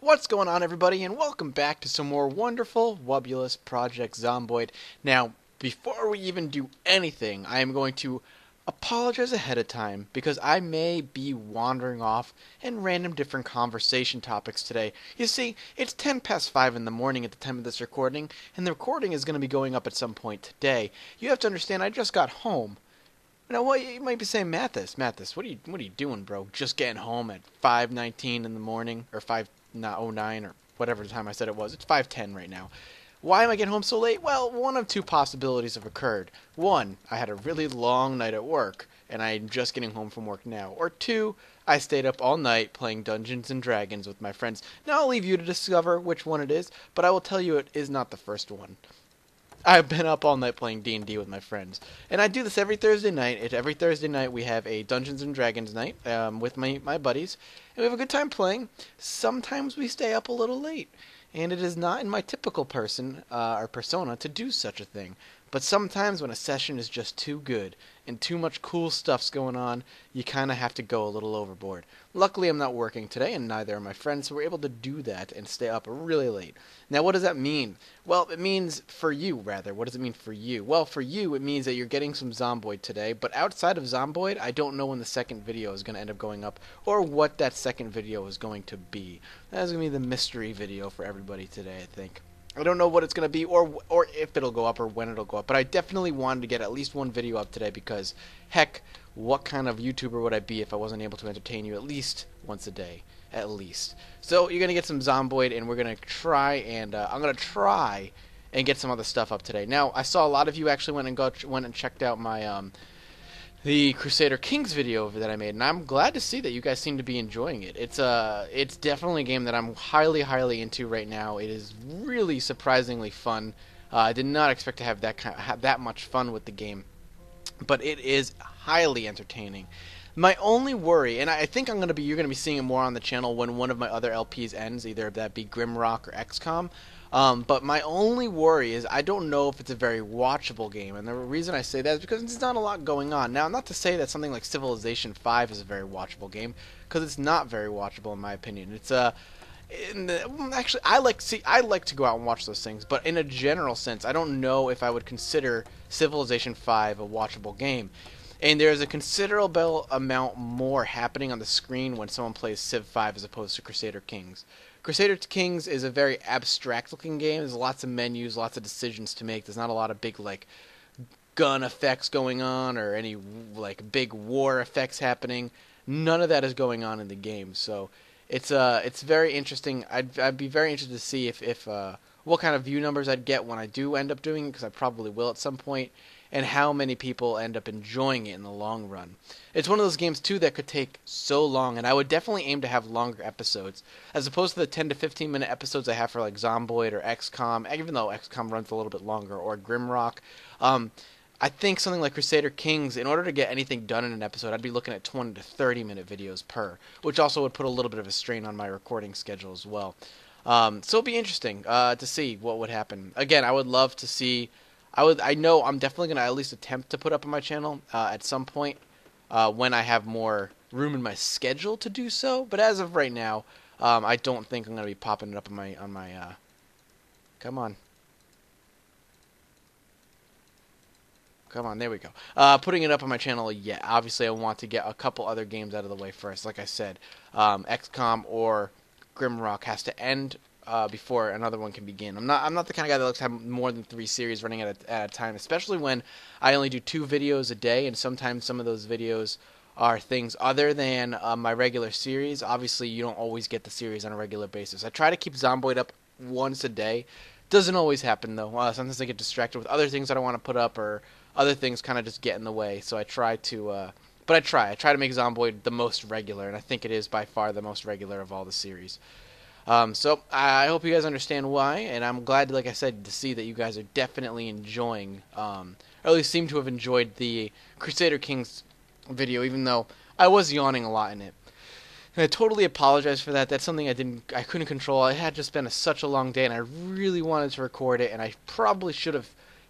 What's going on, everybody, and welcome back to some more wonderful, wubulous Project Zomboid. Now, before we even do anything, I am going to apologize ahead of time because I may be wandering off in random different conversation topics today. You see, it's 10 past 5 in the morning at the time of this recording, and the recording is going to be going up at some point today. You have to understand, I just got home. Now, what you might be saying, Mathis, what are you doing, bro? Just getting home at 5:19 in the morning, or 5:09, or whatever time I said it was. It's 5:10 right now. Why am I getting home so late? Well, one of two possibilities have occurred. One, I had a really long night at work, and I'm just getting home from work now. Or two, I stayed up all night playing Dungeons and Dragons with my friends. Now I'll leave you to discover which one it is, but I will tell you it is not the first one. I've been up all night playing D&D with my friends. And I do this every Thursday night. Every Thursday night we have a Dungeons and Dragons night with my buddies. And we have a good time playing. Sometimes we stay up a little late. And it is not in my typical person or persona to do such a thing. But sometimes when a session is just too good and too much cool stuff's going on, you kind of have to go a little overboard. Luckily, I'm not working today, and neither are my friends, so we're able to do that and stay up really late. Now, what does that mean? Well, it means for you, rather. What does it mean for you? Well, for you, it means that you're getting some Zomboid today, but outside of Zomboid, I don't know when the second video is going to end up going up, or what that second video is going to be. That's going to be the mystery video for everybody today, I think. I don't know what it's going to be or if it'll go up or when it'll go up, but I definitely wanted to get at least one video up today because, heck, what kind of YouTuber would I be if I wasn't able to entertain you at least once a day? At least. So you're going to get some Zomboid, and we're going to try, and I'm going to try and get some other stuff up today. Now, I saw a lot of you actually went and checked out my the Crusader Kings video that I made, and I'm glad to see that you guys seem to be enjoying it. It's definitely a game that I'm highly into right now. It is really surprisingly fun. I did not expect to have that much fun with the game, but it is highly entertaining. My only worry, and I think you're going to be seeing it more on the channel when one of my other LPs ends, either that be Grimrock or XCOM. But my only worry is I don't know if it's a very watchable game, and the reason I say that is because there's not a lot going on. Now, not to say that something like Civilization 5 is a very watchable game, because it's not very watchable in my opinion. Actually, I like to go out and watch those things, but in a general sense, I don't know if I would consider Civilization 5 a watchable game. And there's a considerable amount more happening on the screen when someone plays Civ 5 as opposed to Crusader Kings. Crusader Kings is a very abstract-looking game. There's lots of menus, lots of decisions to make. There's not a lot of big, like, gun effects going on or any, like, big war effects happening. None of that is going on in the game. So it's very interesting. I'd be very interested to see if what kind of view numbers I'd get when I do end up doing it, because I probably will at some point, and how many people end up enjoying it in the long run. It's one of those games, too, that could take so long, and I would definitely aim to have longer episodes, as opposed to the 10 to 15 minute episodes I have for, like, Zomboid or XCOM, even though XCOM runs a little bit longer, or Grimrock. I think something like Crusader Kings, in order to get anything done in an episode, I'd be looking at 20 to 30 minute videos per, which also would put a little bit of a strain on my recording schedule as well. So it'll be interesting to see what would happen. Again, I would love to see... I know I'm definitely going to at least attempt to put up on my channel at some point when I have more room in my schedule to do so. But as of right now, I don't think I'm going to be popping it up on my come on. Come on, there we go. Putting it up on my channel yet. Obviously, I want to get a couple other games out of the way first. Like I said, XCOM or Grimrock has to end before another one can begin. I'm not the kind of guy that likes to have more than 3 series running at a time, especially when I only do 2 videos a day, and sometimes some of those videos are things other than my regular series. Obviously, you don't always get the series on a regular basis. I try to keep Zomboid up once a day. Doesn't always happen, though. Sometimes I get distracted with other things that I want to put up, or other things kind of just get in the way, so I try to... but I try to make Zomboid the most regular, and I think it is by far the most regular of all the series. So I hope you guys understand why, and I'm glad, like I said, to see that you guys are definitely enjoying, or at least seem to have enjoyed the Crusader Kings video, even though I was yawning a lot in it. And I totally apologize for that. That's something I couldn't control. It had just been such a long day, and I really wanted to record it, and I probably should have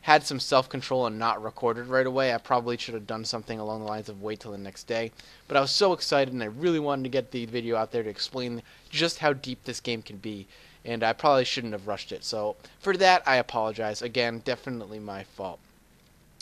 had some self-control and not recorded right away. I probably should have done something along the lines of wait till the next day. But I was so excited and I really wanted to get the video out there to explain just how deep this game can be. And I probably shouldn't have rushed it. So for that, I apologize. Again, definitely my fault.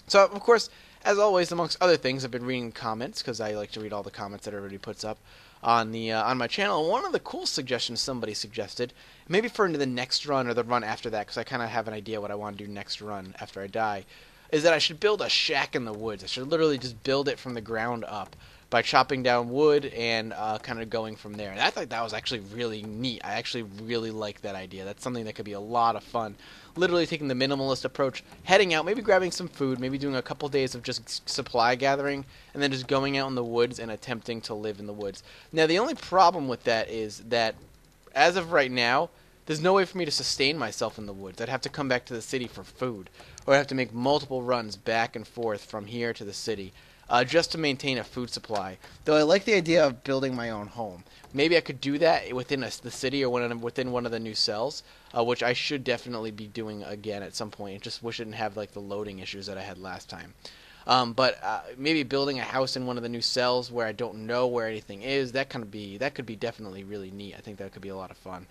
So, of course, as always, amongst other things, I've been reading comments because I like to read all the comments that everybody puts up on my channel. One of the cool suggestions somebody suggested, maybe for the next run or the run after that, because I kind of have an idea what I want to do next run after I die, is that I should build a shack in the woods. I should literally just build it from the ground up by chopping down wood and kind of going from there. And I thought that was actually really neat. I actually really like that idea. That's something that could be a lot of fun. Literally taking the minimalist approach, heading out, maybe grabbing some food, maybe doing a couple days of just supply gathering, and then just going out in the woods and attempting to live in the woods. Now, the only problem with that is that, as of right now, there's no way for me to sustain myself in the woods. I'd have to come back to the city for food, or I'd have to make multiple runs back and forth from here to the city. Just to maintain a food supply. Though I like the idea of building my own home. Maybe I could do that within the city or within one of the new cells, which I should definitely be doing again at some point. I just wish it didn't have like the loading issues that I had last time. But maybe building a house in one of the new cells where I don't know where anything is, that could be definitely really neat. I think that could be a lot of fun.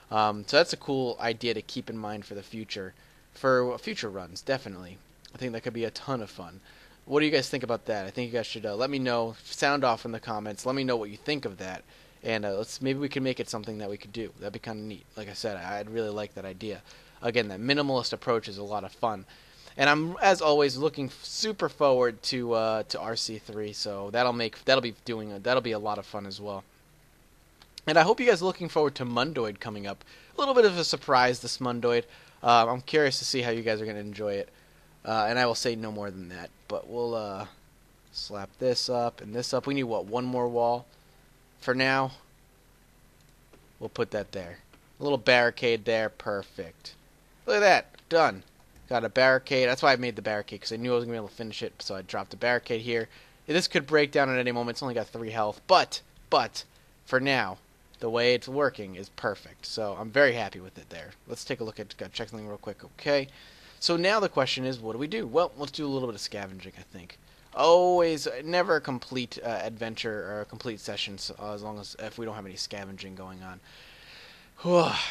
So that's a cool idea to keep in mind for the future, for future runs, definitely. I think that could be a ton of fun. What do you guys think about that? I think you guys should let me know. Sound off in the comments. Let me know what you think of that, and maybe we can make it something that we could do. That'd be kind of neat. Like I said, I'd really like that idea. Again, that minimalist approach is a lot of fun, and I'm as always looking super forward to RC3. So that'll be a lot of fun as well. And I hope you guys are looking forward to Mundoid coming up. A little bit of a surprise this Mundoid. I'm curious to see how you guys are going to enjoy it. And I will say no more than that. But we'll slap this up and this up. We need, what, one more wall? For now, we'll put that there. A little barricade there. Perfect. Look at that. Done. Got a barricade. That's why I made the barricade, because I knew I was going to be able to finish it. So I dropped a barricade here. This could break down at any moment. It's only got 3 health. But, for now, the way it's working is perfect. So I'm very happy with it there. Let's take a look at, check something real quick. Okay. So now the question is, what do we do? Well, let's do a little bit of scavenging, I think. Always, never a complete adventure or a complete session, as long as if we don't have any scavenging going on.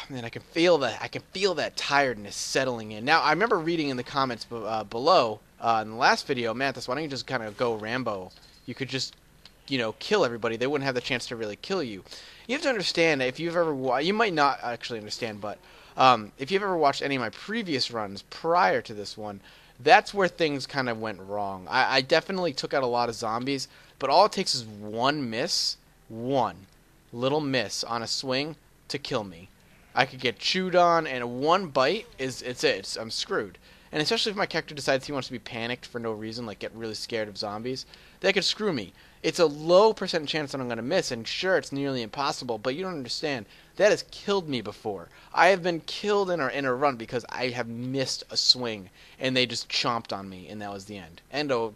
Man, I can feel that tiredness settling in. Now, I remember reading in the comments below in the last video, Mantis, why don't you just kind of go Rambo? You could just, kill everybody. They wouldn't have the chance to really kill you. You have to understand, if you've ever, you might not actually understand, but if you've ever watched any of my previous runs prior to this one, that's where things kind of went wrong. I definitely took out a lot of zombies, but all it takes is one little miss on a swing to kill me. I could get chewed on, and one bite I'm screwed. And especially if my character decides he wants to be panicked for no reason, like get really scared of zombies, that could screw me. It's a low percent chance that I'm going to miss, and sure, it's nearly impossible, but you don't understand. That has killed me before. I have been killed in a run because I have missed a swing, and they just chomped on me, and that was the end.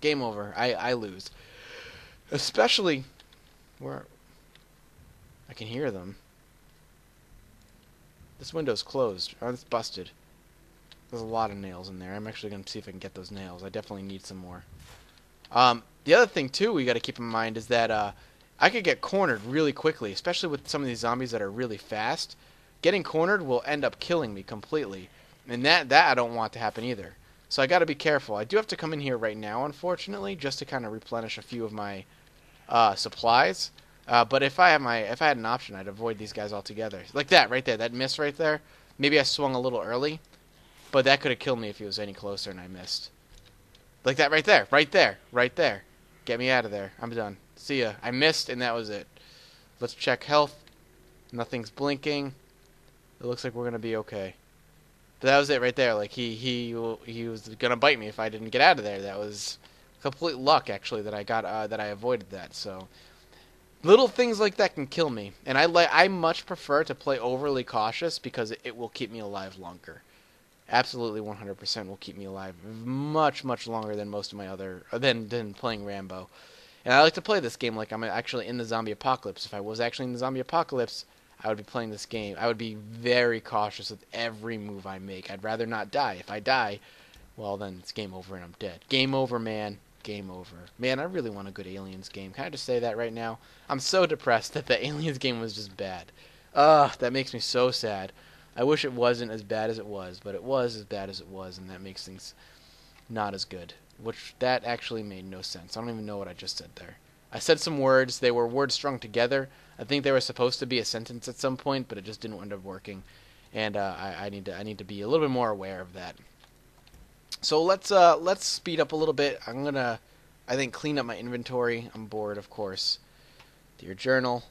Game over. I lose. Especially where I can hear them. This window's closed. Oh, it's busted. There's a lot of nails in there. I'm actually going to see if I can get those nails. I definitely need some more. The other thing, too, we got to keep in mind is that I could get cornered really quickly, especially with some of these zombies that are really fast. Getting cornered will end up killing me completely. And that I don't want to happen either. So I got to be careful. I do have to come in here right now, unfortunately, just to kind of replenish a few of my supplies. But if I had an option, I'd avoid these guys altogether. Like that right there, that miss right there. Maybe I swung a little early, but that could have killed me if he was any closer and I missed. Like that right there, right there, right there. Get me out of there. I'm done. See ya. I missed, and that was it. Let's check health. Nothing's blinking. It looks like we're gonna be okay. But that was it right there. Like he was gonna bite me if I didn't get out of there. That was complete luck, actually, that I got that I avoided that. So little things like that can kill me, and I much prefer to play overly cautious because it will keep me alive longer. Absolutely 100% will keep me alive much longer than most of my other than playing Rambo. And I like to play this game like I'm actually in the zombie apocalypse. If I was actually in the zombie apocalypse, I would be playing this game. I would be very cautious with every move I make. I'd rather not die. If I die, well, then it's game over and I'm dead. Game over, man. Game over. Man, I really want a good Aliens game. Can I just say that right now? I'm so depressed that the Aliens game was just bad. Ugh, that makes me so sad. I wish it wasn't as bad as it was, but it was as bad as it was, and that makes things not as good. Which, that actually made no sense. I don't even know what I just said there. I said some words. They were words strung together. I think they were supposed to be a sentence at some point, but it just didn't end up working. And I need to be a little bit more aware of that. So let's speed up a little bit. I'm gonna, I think, clean up my inventory. I'm bored, of course. Dear journal,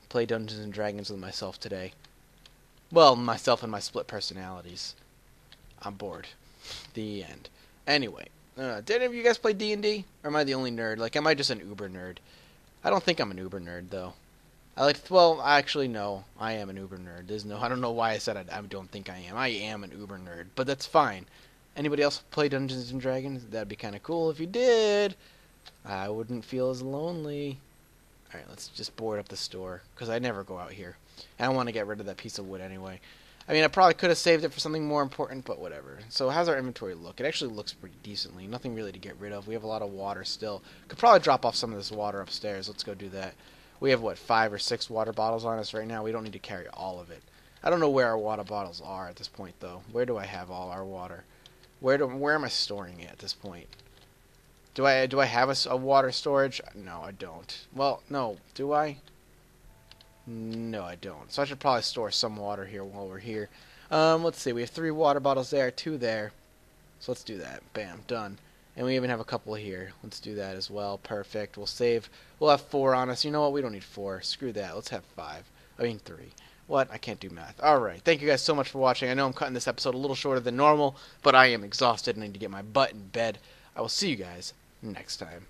play Dungeons and Dragons with myself today. Well, myself and my split personalities. I'm bored. The end. Anyway, did any of you guys play D&D? Or am I the only nerd? Like, am I just an uber nerd? I don't think I'm an uber nerd, though. Well, actually, no. I am an uber nerd. I don't know why I said I don't think I am. I am an uber nerd, but that's fine. Anybody else play Dungeons and Dragons? That'd be kind of cool if you did. I wouldn't feel as lonely. Alright, let's just board up the store, because I never go out here. And I want to get rid of that piece of wood anyway. I mean, I probably could have saved it for something more important, but whatever. So how's our inventory look? It actually looks pretty decently. Nothing really to get rid of. We have a lot of water still. Could probably drop off some of this water upstairs. Let's go do that. We have, what, 5 or 6 water bottles on us right now? We don't need to carry all of it. I don't know where our water bottles are at this point, though. Where do I have all our water? Where am I storing it at this point? Do I have a water storage? No, I don't. Well, no. Do I? No, I don't. So I should probably store some water here while we're here. Let's see. We have 3 water bottles there, 2 there. So let's do that. Bam, done. And we even have a couple here. Let's do that as well. Perfect. We'll save. We'll have 4 on us. You know what? We don't need 4. Screw that. Let's have 5. I mean 3. What? I can't do math. Alright. Thank you guys so much for watching. I know I'm cutting this episode a little shorter than normal, but I am exhausted and I need to get my butt in bed. I will see you guys next time.